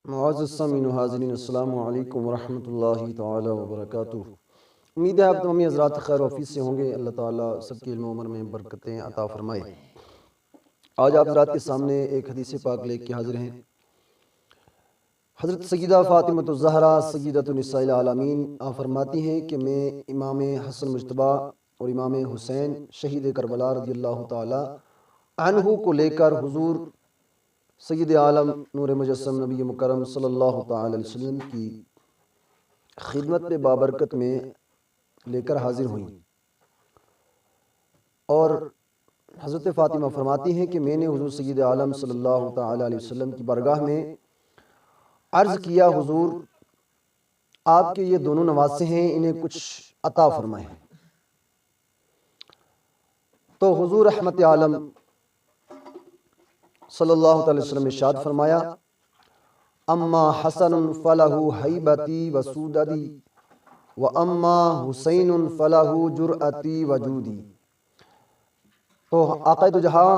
معزز سامعین و حاضرین، السلام علیکم ورحمۃ اللہ تعالی وبرکاتہ۔ امید ہے آپ تمام حضرات خیر و عافیت سے ہوں گے۔ اللہ تعالیٰ سب کی علم و عمر میں برکتیں عطا فرمائے۔ آج آپ حضرات کے سامنے ایک حدیث پاک لے کے حاضر ہیں۔ حضرت سیدہ فاطمۃ الزہرا سیدۃ النساء العالمین آپ فرماتی ہیں کہ میں امام حسن مجتبی اور امام حسین شہید کربلا رضی اللہ تعالی عنہ کو لے کر حضور سید عالم نور مجسم نبی مکرم صلی اللہ تعالی علیہ وسلم کی خدمت میں بابرکت میں لے کر حاضر ہوئیں، اور حضرت فاطمہ فرماتی ہیں کہ میں نے حضور سید عالم صلی اللہ تعالی علیہ وسلم کی بارگاہ میں عرض کیا، حضور آپ کے یہ دونوں نواسے ہیں، انہیں کچھ عطا فرمائیں۔ تو حضور رحمت عالم صلی اللہ علیہ وسلم نے ارشاد فرمایا، اما حسن فلہ ہیبتی و سوددی و اما حسین فلہ جرأتی و جودی۔ تو آقا دو جہاں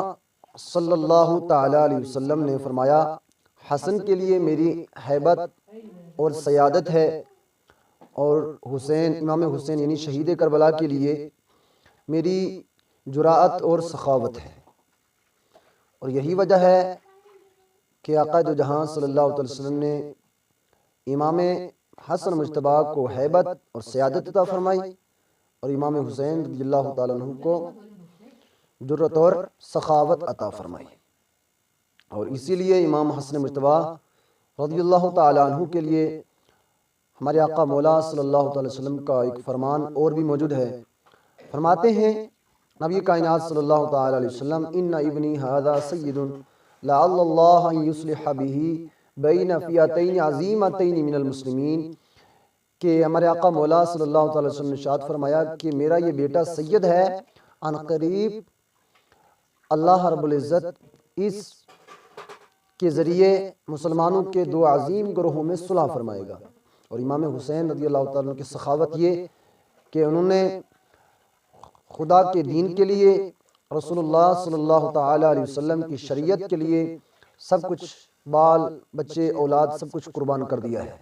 صلی اللہ تعالی علیہ وسلم نے فرمایا، حسن کے لیے میری ہیبت اور سیادت ہے، اور حسین امام حسین یعنی شہید کربلا کے لیے میری جرأت اور سخاوت ہے۔ اور یہی وجہ ہے کہ آقا دو جہاں صلی اللہ علیہ وسلم نے امام حسن مجتبی کو ہیبت اور سیادت عطا فرمائی، اور امام حسین رضی اللہ تعالیٰ عنہ کو جرأت اور سخاوت عطا فرمائی۔ اور اسی لیے امام حسن مجتبی رضی اللہ تعالیٰ عنہ کے لیے ہمارے آقا مولا صلی اللہ تعالی وسلم کا ایک فرمان اور بھی موجود ہے۔ فرماتے ہیں نبی کائنات صلی اللہ تعالی علیہ وسلم، ان ابنی ھذا سید لعل اللہ ان یصلح بہ بین فئتین عظیمتین من المسلمین، کہ ہمارے آقا مولا صلی اللہ تعالی وسلم نے ارشاد فرمایا کہ میرا یہ بیٹا سید ہے، عن قریب اللہ رب العزت اس کے ذریعے مسلمانوں کے دو عظیم گروہوں میں صلح فرمائے گا۔ اور امام حسین رضی اللہ تعالیٰ عنہ کی سخاوت یہ کہ انہوں نے خدا کے دین کے لیے، رسول اللہ صلی اللہ تعالی علیہ وسلم کی شریعت کے لیے سب کچھ، بال بچے اولاد سب کچھ قربان کر دیا ہے۔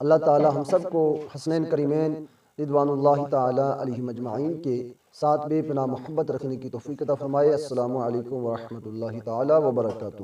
اللہ تعالی ہم سب کو حسنین کریمین رضوان اللہ تعالی علیہم اجمعین کے ساتھ بے پناہ محبت رکھنے کی توفیق عطا فرمائے۔ السلام علیکم ورحمۃ اللہ تعالی وبرکاتہ۔